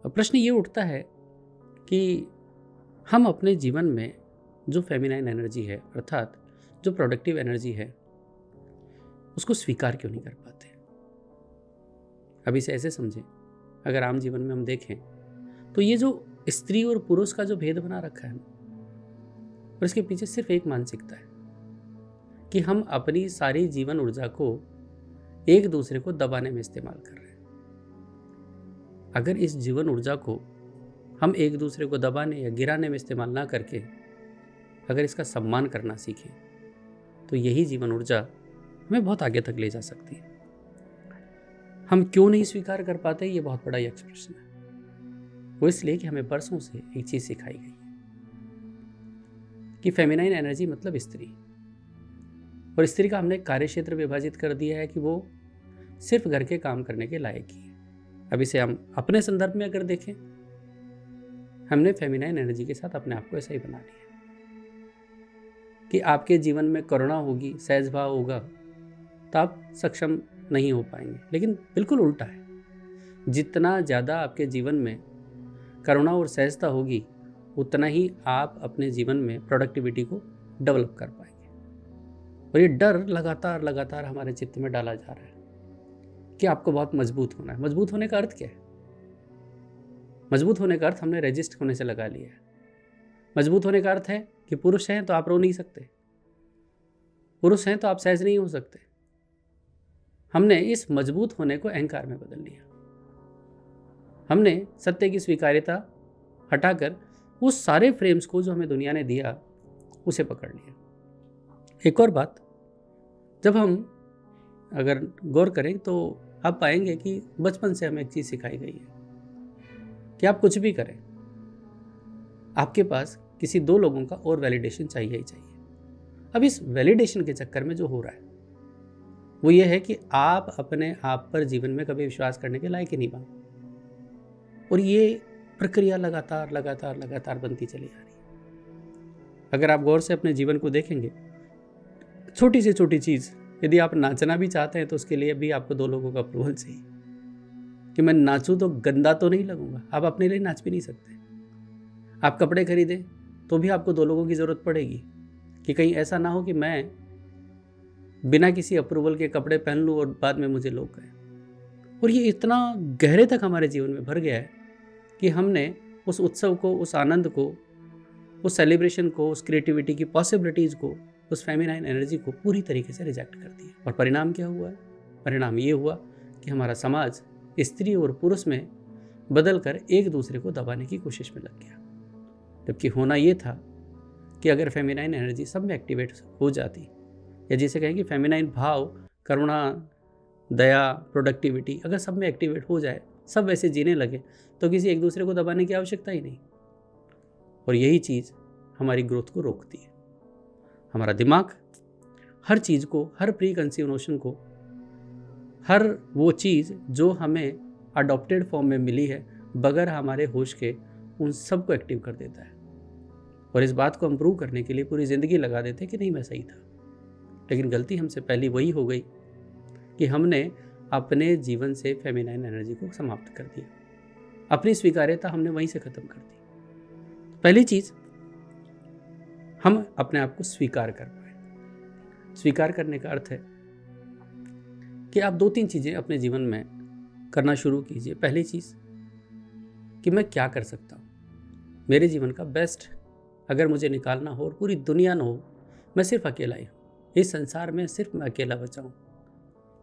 प्रश्न ये उठता है कि हम अपने जीवन में जो फेमिनाइन एनर्जी है, अर्थात जो प्रोडक्टिव एनर्जी है, उसको स्वीकार क्यों नहीं कर पाते। अब इसे ऐसे समझें, अगर आम जीवन में हम देखें तो ये जो स्त्री और पुरुष का जो भेद बना रखा है, और इसके पीछे सिर्फ एक मानसिकता है कि हम अपनी सारी जीवन ऊर्जा को एक दूसरे को दबाने में इस्तेमाल कर रहे हैं। अगर इस जीवन ऊर्जा को हम एक दूसरे को दबाने या गिराने में इस्तेमाल ना करके अगर इसका सम्मान करना सीखें तो यही जीवन ऊर्जा हमें बहुत आगे तक ले जा सकती है। हम क्यों नहीं स्वीकार कर पाते, ये बहुत बड़ा एक्सप्रेशन है। वो इसलिए कि हमें बरसों से एक चीज सिखाई गई कि फेमिनाइन एनर्जी मतलब स्त्री, और स्त्री का हमने कार्य क्षेत्र विभाजित कर दिया है कि वो सिर्फ घर के काम करने के लायक ही है। अब इसे हम अपने संदर्भ में अगर देखें, हमने फेमिनाइन एनर्जी के साथ अपने आप को ऐसा ही बना लिया कि आपके जीवन में करुणा होगी, सहज भाव होगा, तो आप सक्षम नहीं हो पाएंगे। लेकिन बिल्कुल उल्टा है, जितना ज़्यादा आपके जीवन में करुणा और सहजता होगी उतना ही आप अपने जीवन में प्रोडक्टिविटी को डेवलप कर पाएंगे। और ये डर लगातार लगातार हमारे चित्त में डाला जा रहा है कि आपको बहुत मजबूत होना है। मजबूत होने का अर्थ क्या है? मजबूत होने का अर्थ हमने रजिस्ट होने से लगा लिया है। मजबूत होने का अर्थ है कि पुरुष हैं तो आप रो नहीं सकते, पुरुष हैं तो आप सहज नहीं हो सकते। हमने इस मजबूत होने को अहंकार में बदल लिया। हमने सत्य की स्वीकार्यता हटाकर उस सारे फ्रेम्स को जो हमें दुनिया ने दिया उसे पकड़ लिया। एक और बात, जब हम अगर गौर करें तो आप पाएंगे कि बचपन से हमें एक चीज़ सिखाई गई है कि आप कुछ भी करें, आपके पास किसी दो लोगों का और वैलिडेशन चाहिए ही चाहिए। अब इस वैलिडेशन के चक्कर में जो हो रहा है वो ये है कि आप अपने आप पर जीवन में कभी विश्वास करने के लायक ही नहीं बने, और ये प्रक्रिया लगातार लगातार लगातार बनती चली आ रही है। अगर आप गौर से अपने जीवन को देखेंगे, छोटी से छोटी चीज़, यदि आप नाचना भी चाहते हैं तो उसके लिए भी आपको दो लोगों का अप्रूवल चाहिए कि मैं नाचूं तो गंदा तो नहीं लगूंगा। आप अपने लिए नाच भी नहीं सकते। आप कपड़े खरीदें तो भी आपको दो लोगों की ज़रूरत पड़ेगी कि कहीं ऐसा ना हो कि मैं बिना किसी अप्रूवल के कपड़े पहन लूँ और बाद में मुझे लोग कहें। और ये इतना गहरे तक हमारे जीवन में भर गया है कि हमने उस उत्सव को, उस आनंद को, उस सेलिब्रेशन को, उस क्रिएटिविटी की पॉसिबिलिटीज़ को, उस फेमिनाइन एनर्जी को पूरी तरीके से रिजेक्ट कर दिया। और परिणाम क्या हुआ है? परिणाम ये हुआ कि हमारा समाज स्त्री और पुरुष में बदल कर एक दूसरे को दबाने की कोशिश में लग गया। जबकि होना ये था कि अगर फेमिनाइन एनर्जी सब में एक्टिवेट हो जाती, या जिसे कहें कि फेमिनाइन भाव, करुणा, दया, प्रोडक्टिविटी अगर सब में एक्टिवेट हो जाए, सब वैसे जीने लगे, तो किसी एक दूसरे को दबाने की आवश्यकता ही नहीं। और यही चीज़ हमारी ग्रोथ को रोकती है। हमारा दिमाग हर चीज़ को, हर प्री कंसीव नोशन को, हर वो चीज़ जो हमें अडॉप्टेड फॉर्म में मिली है बगैर हमारे होश के, उन सब को एक्टिव कर देता है। और इस बात को हम प्रूव करने के लिए पूरी ज़िंदगी लगा देते कि नहीं मैं सही था। लेकिन गलती हमसे पहली वही हो गई कि हमने अपने जीवन से फेमिनाइन एनर्जी को समाप्त कर दिया। अपनी स्वीकार्यता हमने वहीं से ख़त्म कर दी। पहली चीज़, हम अपने आप को स्वीकार कर पाए। स्वीकार करने का अर्थ है कि आप दो तीन चीज़ें अपने जीवन में करना शुरू कीजिए। पहली चीज़ कि मैं क्या कर सकता हूँ, मेरे जीवन का बेस्ट अगर मुझे निकालना हो और पूरी दुनिया ना हो, मैं सिर्फ अकेला ही हूँ, इस संसार में सिर्फ मैं अकेला बचा हूँ,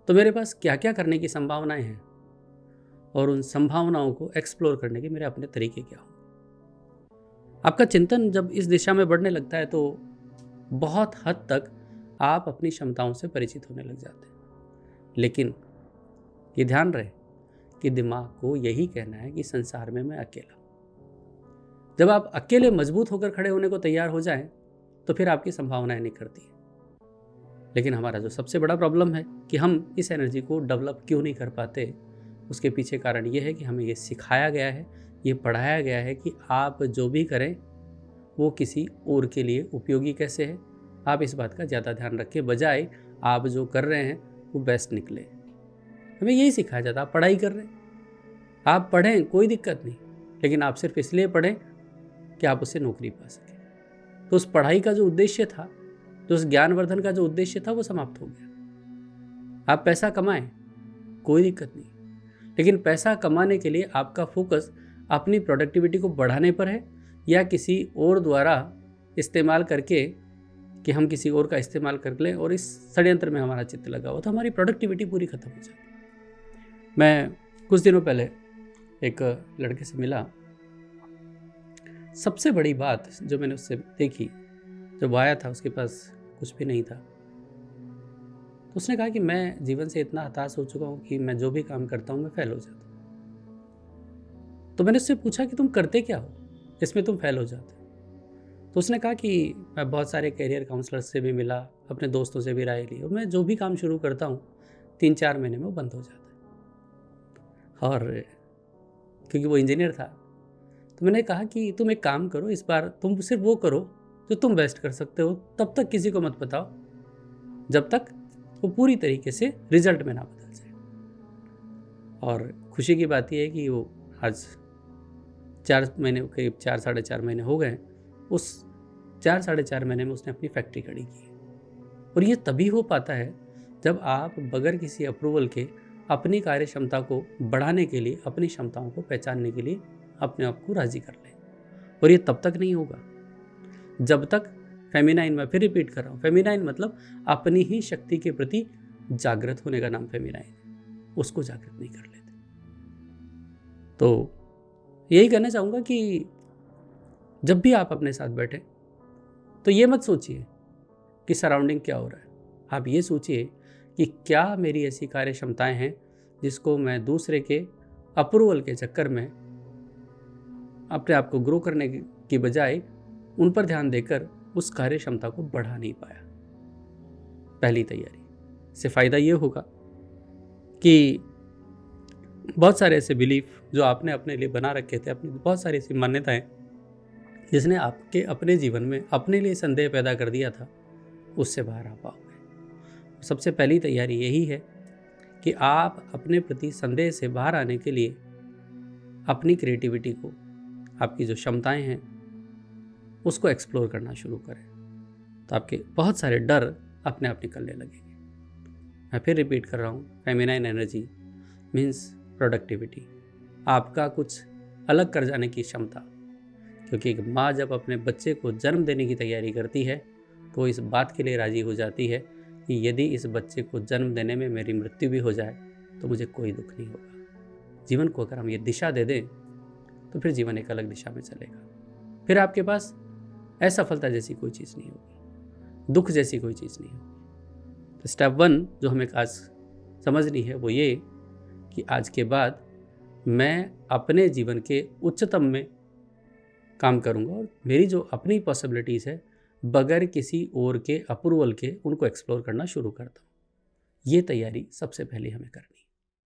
तो मेरे पास क्या क्या करने की संभावनाएं हैं और उन संभावनाओं को एक्सप्लोर करने के मेरे अपने तरीके क्या हो। आपका चिंतन जब इस दिशा में बढ़ने लगता है तो बहुत हद तक आप अपनी क्षमताओं से परिचित होने लग जाते हैं। लेकिन ये ध्यान रहे कि दिमाग को यही कहना है कि संसार में मैं अकेला। जब आप अकेले मजबूत होकर खड़े होने को तैयार हो जाएं तो फिर आपकी संभावनाएं निखरती हैं। लेकिन हमारा जो सबसे बड़ा प्रॉब्लम है कि हम इस एनर्जी को डेवलप क्यों नहीं कर पाते, उसके पीछे कारण ये है कि हमें ये सिखाया गया है, ये पढ़ाया गया है कि आप जो भी करें वो किसी और के लिए उपयोगी कैसे है, आप इस बात का ज़्यादा ध्यान रखें, बजाय आप जो कर रहे हैं वो बेस्ट निकले। हमें यही सिखाया जाता है। आप पढ़ाई कर रहे हैं, आप पढ़ें, कोई दिक्कत नहीं, लेकिन आप सिर्फ इसलिए पढ़ें कि आप उससे नौकरी पा सकें। तो उस पढ़ाई का जो उद्देश्य था, तो उस ज्ञानवर्धन का जो उद्देश्य था, वो समाप्त हो गया। आप पैसा कमाएं, कोई दिक्कत नहीं, लेकिन पैसा कमाने के लिए आपका फोकस अपनी प्रोडक्टिविटी को बढ़ाने पर है या किसी और द्वारा इस्तेमाल करके कि हम किसी और का इस्तेमाल कर लें और इस षड्यंत्र में हमारा चित्त लगा हुआ, तो हमारी प्रोडक्टिविटी पूरी खत्म हो जाती। मैं कुछ दिनों पहले एक लड़के से मिला। सबसे बड़ी बात जो मैंने उससे देखी, जब आया था उसके पास कुछ भी नहीं था, तो उसने कहा कि मैं जीवन से इतना हताश हो चुका हूँ कि मैं जो भी काम करता हूँ मैं फेल हो जाता हूँ। तो मैंने उससे पूछा कि तुम करते क्या हो इसमें तुम फेल हो जाते हो? तो उसने कहा कि मैं बहुत सारे करियर काउंसलर से भी मिला, अपने दोस्तों से भी राय ली, और मैं जो भी काम शुरू करता हूँ 3-4 महीने में वो बंद हो जाता है। और क्योंकि वो इंजीनियर था, तो मैंने कहा कि तुम एक काम करो, इस बार तुम सिर्फ वो करो जो तुम बेस्ट कर सकते हो, तब तक किसी को मत बताओ जब तक वो पूरी तरीके से रिजल्ट में ना बदल जाए। और खुशी की बात यह है कि वो आज 4 महीने, करीब 4-4.5 महीने हो गए, उस 4-4.5 महीने में उसने अपनी फैक्ट्री खड़ी की। और ये तभी हो पाता है जब आप बगैर किसी अप्रूवल के अपनी कार्य क्षमता को बढ़ाने के लिए, अपनी क्षमताओं को पहचानने के लिए अपने आप को राजी कर लें। और ये तब तक नहीं होगा जब तक फेमिनाइन, मैं फिर रिपीट कर रहा हूँ, फेमिनाइन मतलब अपनी ही शक्ति के प्रति जागृत होने का नाम फेमिनाइन है, उसको जागृत नहीं कर लेते। तो यही कहना चाहूँगा कि जब भी आप अपने साथ बैठे तो ये मत सोचिए कि सराउंडिंग क्या हो रहा है, आप ये सोचिए कि क्या मेरी ऐसी कार्य क्षमताएं हैं जिसको मैं दूसरे के अप्रूवल के चक्कर में अपने आप को ग्रो करने की बजाय उन पर ध्यान देकर उस कार्य क्षमता को बढ़ा नहीं पाया। पहली तैयारी से फ़ायदा ये होगा कि बहुत सारे ऐसे बिलीफ जो आपने अपने लिए बना रखे थे, अपनी बहुत सारी ऐसी मान्यताएं जिसने आपके अपने जीवन में अपने लिए संदेह पैदा कर दिया था, उससे बाहर आ पाओगे। सबसे पहली तैयारी यही है कि आप अपने प्रति संदेह से बाहर आने के लिए अपनी क्रिएटिविटी को, आपकी जो क्षमताएं हैं, उसको एक्सप्लोर करना शुरू करें। तो आपके बहुत सारे डर अपने आप निकलने लगेंगे। मैं फिर रिपीट कर रहा हूँ, फेमिनाइन एनर्जी मीन्स प्रोडक्टिविटी, आपका कुछ अलग कर जाने की क्षमता। क्योंकि एक माँ जब अपने बच्चे को जन्म देने की तैयारी करती है तो इस बात के लिए राजी हो जाती है कि यदि इस बच्चे को जन्म देने में मेरी मृत्यु भी हो जाए तो मुझे कोई दुख नहीं होगा। जीवन को अगर हम ये दिशा दे दें तो फिर जीवन एक अलग दिशा में चलेगा। फिर आपके पास असफलता जैसी कोई चीज़ नहीं होगी, दुख जैसी कोई चीज़ नहीं होगी। तो स्टेप 1 जो हमें आज समझनी है वो ये कि आज के बाद मैं अपने जीवन के उच्चतम में काम करूंगा और मेरी जो अपनी पॉसिबिलिटीज़ है बगैर किसी और के अप्रूवल के उनको एक्सप्लोर करना शुरू करता हूँ। ये तैयारी सबसे पहले हमें करनी है।